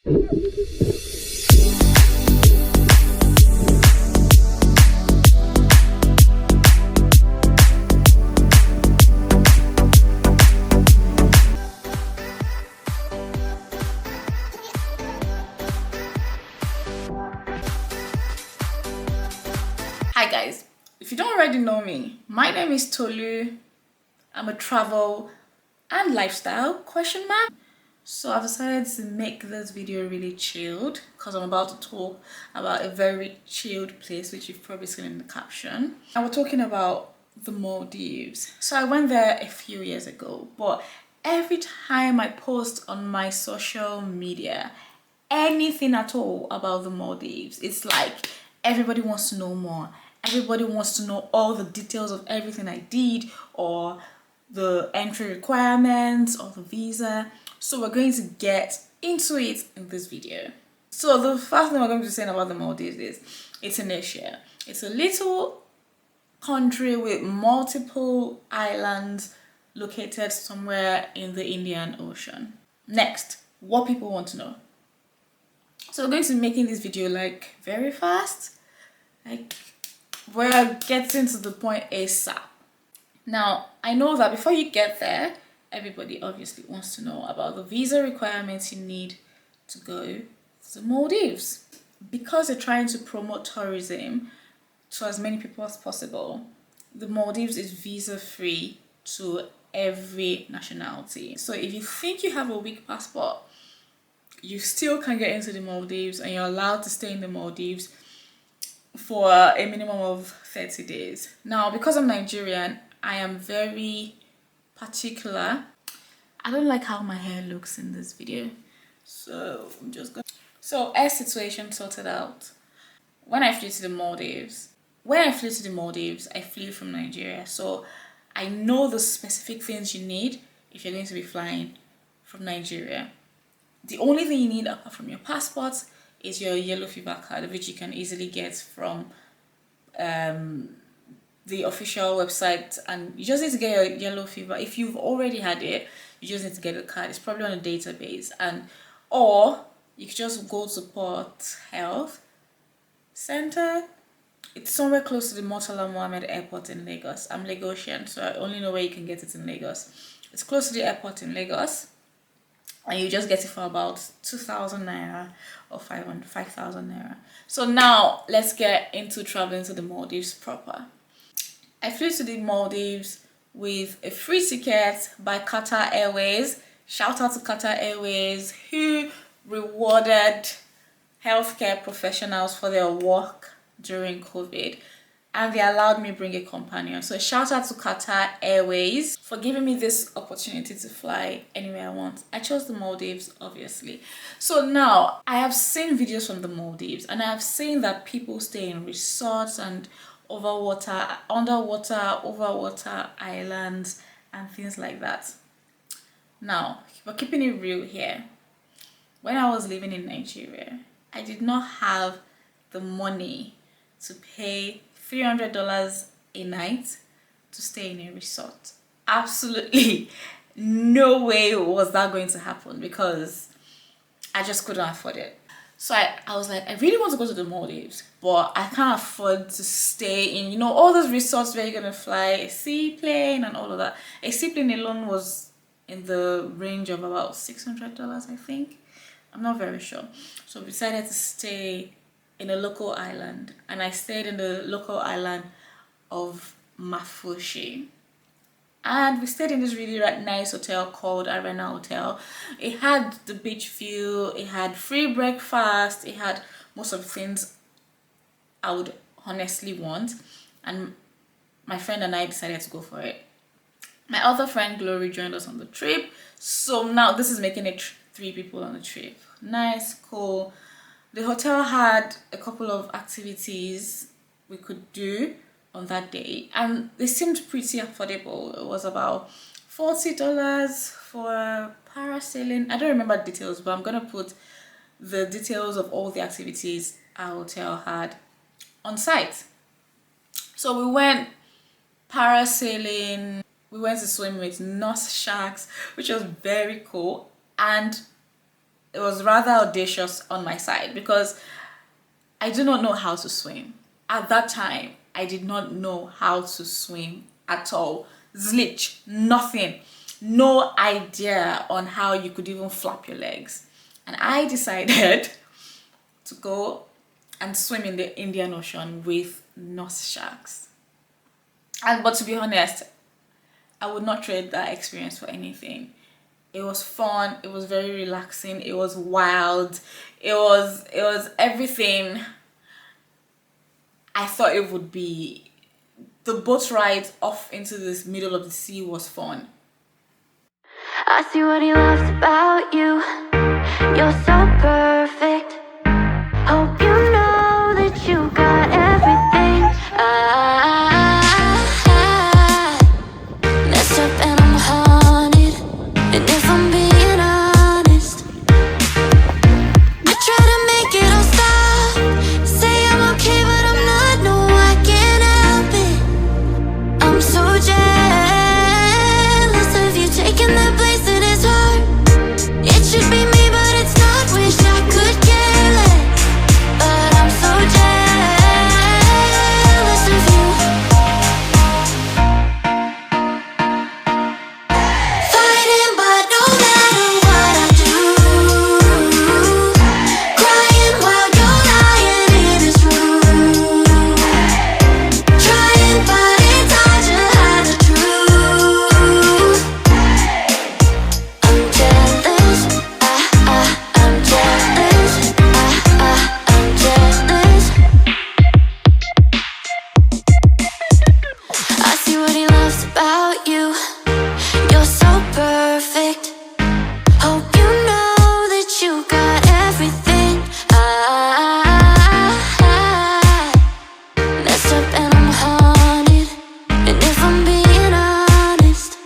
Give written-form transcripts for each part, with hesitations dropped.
Hi guys, if you don't already know me, my name is Tolu. I'm a travel and lifestyle question mark. So I've decided to make this video really chilled because I'm about to talk about a very chilled place, which you've probably seen in the caption. And we're talking about the Maldives. So I went there a few years ago, but every time I post on my social media anything at all about the Maldives, it's like everybody wants to know more. Everybody wants to know all the details of everything I did, or the entry requirements, or the visa. So we're going to get into it in this video. So the first thing we're going to be saying about the Maldives is it's in Asia. It's a little country with multiple islands located somewhere in the Indian Ocean. Next, what people want to know. So we're going to be making this video like very fast. Like we're getting to the point ASAP. Now, I know that before you get there, everybody obviously wants to know about the visa requirements you need to go to the Maldives. Because they're trying to promote tourism to as many people as possible, the Maldives is visa-free to every nationality. So if you think you have a weak passport, you still can get into the Maldives and you're allowed to stay in the Maldives for a minimum of 30 days. Now, because I'm Nigerian, I am very particular. I don't like how my hair looks in this video, so I'm just going. So, air situation sorted out. When I flew to the Maldives, I flew from Nigeria, so I know the specific things you need if you're going to be flying from Nigeria. The only thing you need apart from your passport is your yellow fever card, which you can easily get from the official website, and you just need to get your yellow fever. If you've already had it, you just need to get a card. It's probably on a database, or you can just go to Port Health Center. It's somewhere close to the Murtala Mohammed Airport in Lagos. I'm Lagosian, so I only know where you can get it in Lagos. It's close to the airport in Lagos, and you just get it for about 2,000 naira or 5,000 naira. So now let's get into traveling to the Maldives proper. I flew to the Maldives with a free ticket by Qatar Airways. Shout out to Qatar Airways, who rewarded healthcare professionals for their work during COVID, and they allowed me bring a companion. So shout out to Qatar Airways for giving me this opportunity to fly anywhere I want. I chose the Maldives, obviously. So now I have seen videos from the Maldives, and I have seen that people stay in resorts and underwater, overwater islands and things like that. Now, we're keeping it real here. When I was living in Nigeria, I did not have the money to pay $300 a night to stay in a resort. Absolutely no way was that going to happen because I just couldn't afford it. So I was like, I really want to go to the Maldives, but I can't afford to stay in, all those resorts where you're going to fly a seaplane and all of that. A seaplane alone was in the range of about $600, I think. I'm not very sure. So we decided to stay in a local island, and I stayed in the local island of Maafushi. And we stayed in this really nice hotel called Arena Hotel. It had the beach view, it had free breakfast, it had most of the things I would honestly want. And my friend and I decided to go for it. My other friend Glory joined us on the trip. So now this is making it 3 people on the trip. Nice, cool. The hotel had a couple of activities we could do on that day, and they seemed pretty affordable. It was about $40 for parasailing. I don't remember details, but I'm gonna put the details of all the activities our hotel had on site. So we went parasailing, we went to swim with nurse sharks, which was very cool. And it was rather audacious on my side because I do not know how to swim. At that time, I did not know how to swim at all. Zlich, nothing. No idea on how you could even flap your legs. And I decided to go and swim in the Indian Ocean with nurse sharks. But to be honest, I would not trade that experience for anything. It was fun, it was very relaxing, it was wild, it was everything I thought it would be. The boat ride off into this middle of the sea was fun. I see what he loves about you. You're so perfect. Hope you know that you got everything. I messed up and I'm haunted. And if I'm being honest, I try to make it all stop. Say I'm okay, but I'm not. No, I can't help it. I'm so jealous of you taking the place in his heart. It should be me, but it's not. Wish I could care less, but I'm so jealous of you. Fighting, but no matter what I do, crying while you're lying in his room, trying, but it's hard to hide the truth. I'm jealous, I'm jealous, I'm jealous. I see what he loves about you. You're so perfect. Hope you know that you got everything. I messed up and I'm haunted. And if I'm being honest,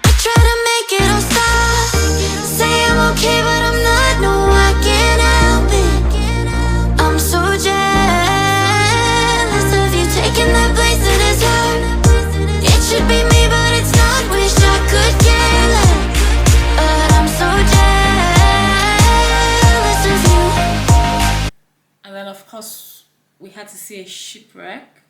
I try to make it all stop. Say I'm okay, but I'm not. No, I can't help it. I'm so jealous of you taking that place in his heart. It should be me, but it's not. Wish I could care less, but I'm so jealous of you. And then of course we had to see a shipwreck.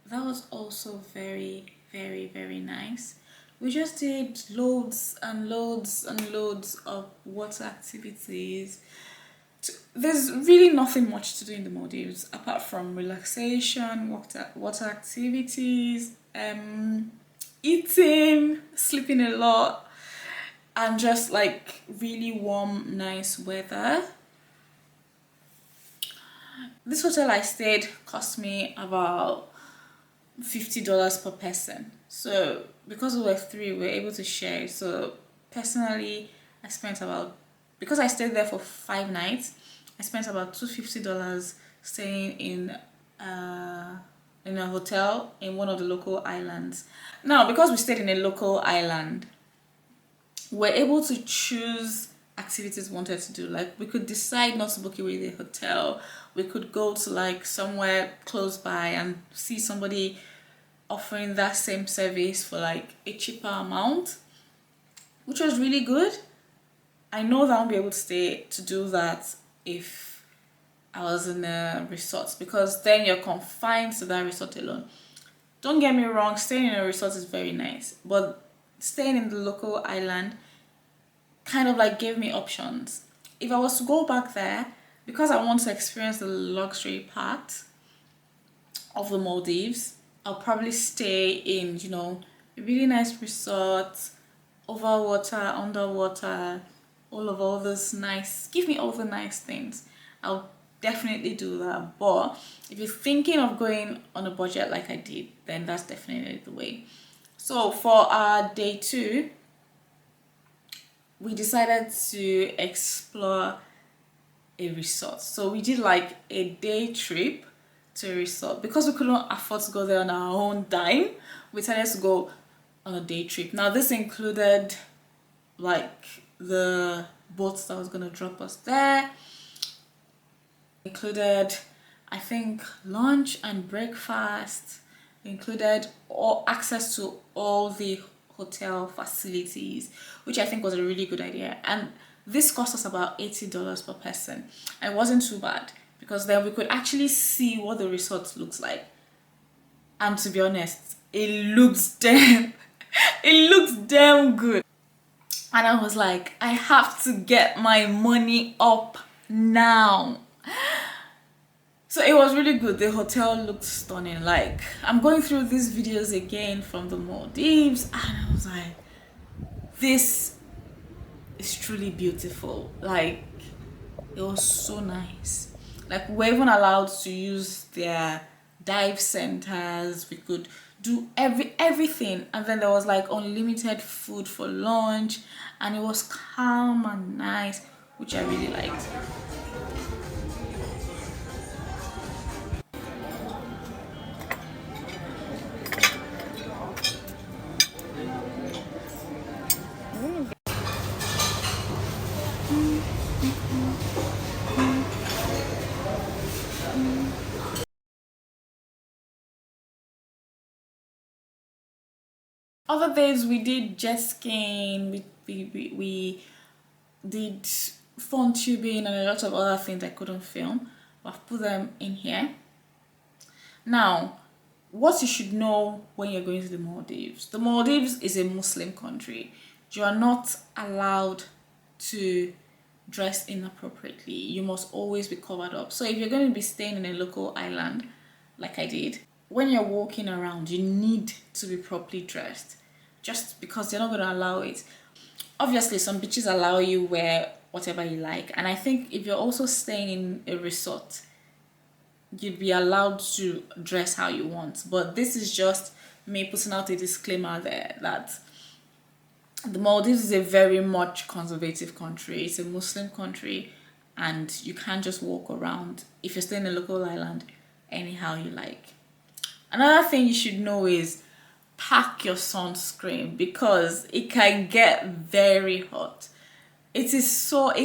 That was also very, very, very nice. We just did loads and loads and loads of water activities. There's really nothing much to do in the Maldives apart from relaxation, water activities, eating, sleeping a lot, and just like really warm, nice weather. This hotel I stayed cost me about $50 per person. So because we were three, we were able to share. So personally, I spent about, because I stayed there for 5 nights, I spent about $250 staying in a hotel in one of the local islands. Now, because we stayed in a local island, we're able to choose activities we wanted to do. Like we could decide not to book it with a hotel. We could go to like somewhere close by and see somebody offering that same service for like a cheaper amount, which was really good. I know that I won't be able to do that if I was in a resort, because then you're confined to that resort alone. Don't get me wrong, staying in a resort is very nice, but staying in the local island kind of like gave me options. If I was to go back there, because I want to experience the luxury part of the Maldives, I'll probably stay in, a really nice resort, over water, underwater, all this nice, give me all the nice things. I'll definitely do that. But if you're thinking of going on a budget like I did, then that's definitely the way. So for our day 2, we decided to explore a resort. So we did like a day trip to a resort. Because we couldn't afford to go there on our own dime, we decided to go on a day trip. Now this included like the boat that was going to drop us there, included I think lunch and breakfast, included all access to all the hotel facilities, which I think was a really good idea. And This cost us about $80 per person. And it wasn't too bad because then we could actually see what the resort looks like. And to be honest, it looks damn it looks damn good. And I was like, I have to get my money up now. So it was really good. The hotel looked stunning. Like, I'm going through these videos again from the Maldives, and I was like, this is truly beautiful. Like, it was so nice. Like, we were even allowed to use their dive centers. We could do everything, and then there was like unlimited food for lunch, and it was calm and nice, which I really liked. Other days we did jet skiing, we did fun tubing and a lot of other things I couldn't film. I've put them in here. Now, what you should know when you're going to the Maldives. The Maldives is a Muslim country. You are not allowed to dress inappropriately. You must always be covered up. So if you're going to be staying in a local island, like I did, when you're walking around, you need to be properly dressed just because they're not going to allow it. Obviously, some beaches allow you wear whatever you like. And I think if you're also staying in a resort, you'd be allowed to dress how you want. But this is just me putting out a disclaimer there that the Maldives is a very much conservative country. It's a Muslim country, and you can't just walk around if you're staying in a local island anyhow you like. Another thing you should know is pack your sunscreen because it can get very hot. It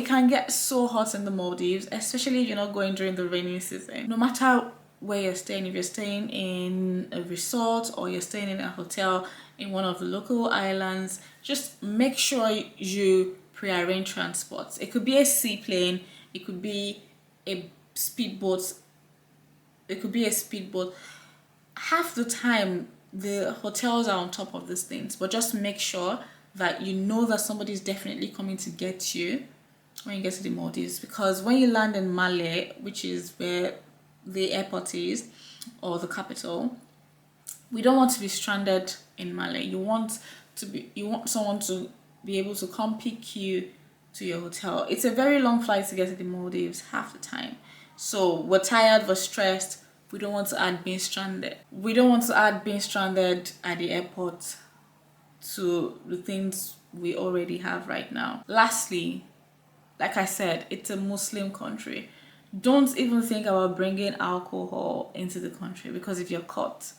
can get so hot in the Maldives, especially if you're not going during the rainy season. No matter where you're staying, if you're staying in a resort or you're staying in a hotel in one of the local islands, just make sure you pre-arrange transports. It could be a seaplane, it could be a speedboat, half the time the hotels are on top of these things, but just make sure that you know that somebody is definitely coming to get you when you get to the Maldives, because when you land in Malé, which is where the airport is or the capital, we don't want to be stranded in Malé. You want someone to be able to come pick you to your hotel. It's a very long flight to get to the Maldives half the time. So we're tired, we're stressed. We don't want to add being stranded. We don't want to add being stranded at the airport to the things we already have right now. Lastly, like I said, it's a Muslim country. Don't even think about bringing alcohol into the country, because if you're caught,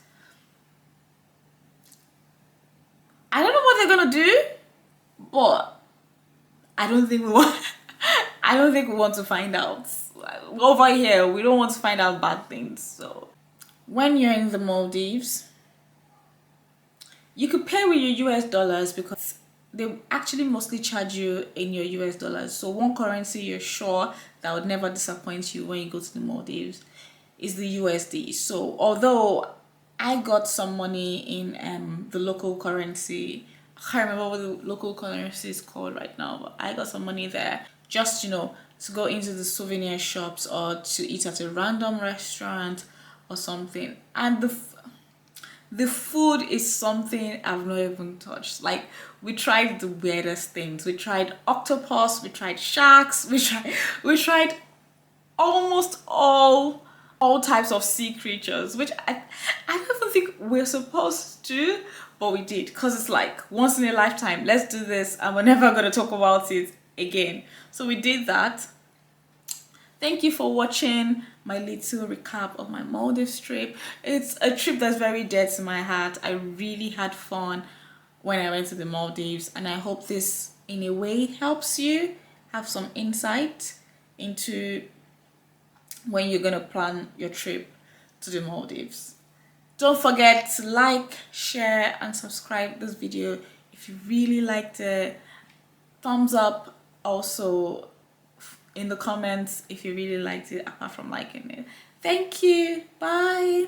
I don't know what they're gonna do, but I don't think we want I don't think we want to find out. Over here, we don't want to find out bad things. So when you're in the Maldives, you could pay with your US dollars because they actually mostly charge you in your US dollars. So one currency you're sure that would never disappoint you when you go to the Maldives is the USD. So although I got some money in the local currency, I can't remember what the local currency is called right now, but I got some money there just, to go into the souvenir shops or to eat at a random restaurant or something. And the food is something I've not even touched. Like, we tried the weirdest things. We tried octopus, we tried sharks, we tried almost all types of sea creatures, which I don't even think we're supposed to, but we did, because it's like once in a lifetime, let's do this and we're never going to talk about it again. So we did that. Thank you for watching my little recap of my Maldives trip. It's a trip that's very dear to my heart. I really had fun when I went to the Maldives, and I hope this in a way helps you have some insight into when you're gonna plan your trip to the Maldives. Don't forget to like, share and subscribe this video if you really liked it. Thumbs up also in the comments if you really liked it apart from liking it. Thank you. Bye.